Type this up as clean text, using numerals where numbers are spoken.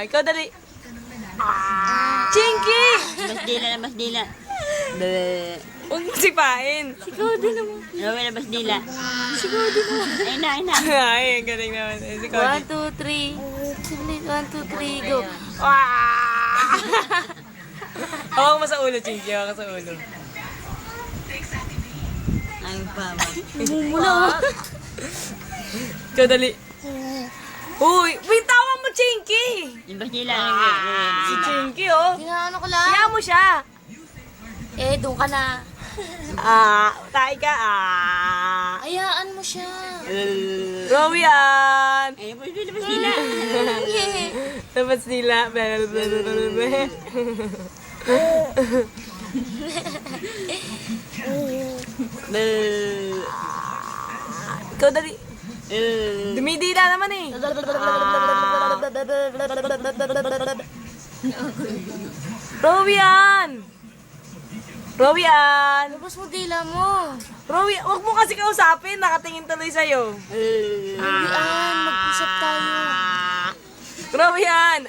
Ikaw dali. Chinky! Mas dila. Huwag mo sipain. Sigaw din naman. Ano na mas dila? Sigaw din naman. Ay na. Ay, ang galing naman. Si Cody. 1, 2, 3. 1, 2, 3, go. Hawak mo sa ulo, Chinky. Hawak ka sa ulo. Ang baba. Mumula. Ikaw dali. Uy, bintawan mo, Chinky! Yung mas dila. Si Chinky, oh. Ginaano ko lang. Kaya mo siya. Eh, doon ka na. Tayo ka, Hayaan mo siya. Rowian! Ayun, mas dila. Tapos nila. Ikaw dali. Dumidila naman eh. Rowian! Rowian! Labas mo dila mo. Rowian, huwag mo kasi kausapin. Nakatingin tuloy sa'yo. Rowian, mag-usap tayo. Rowian!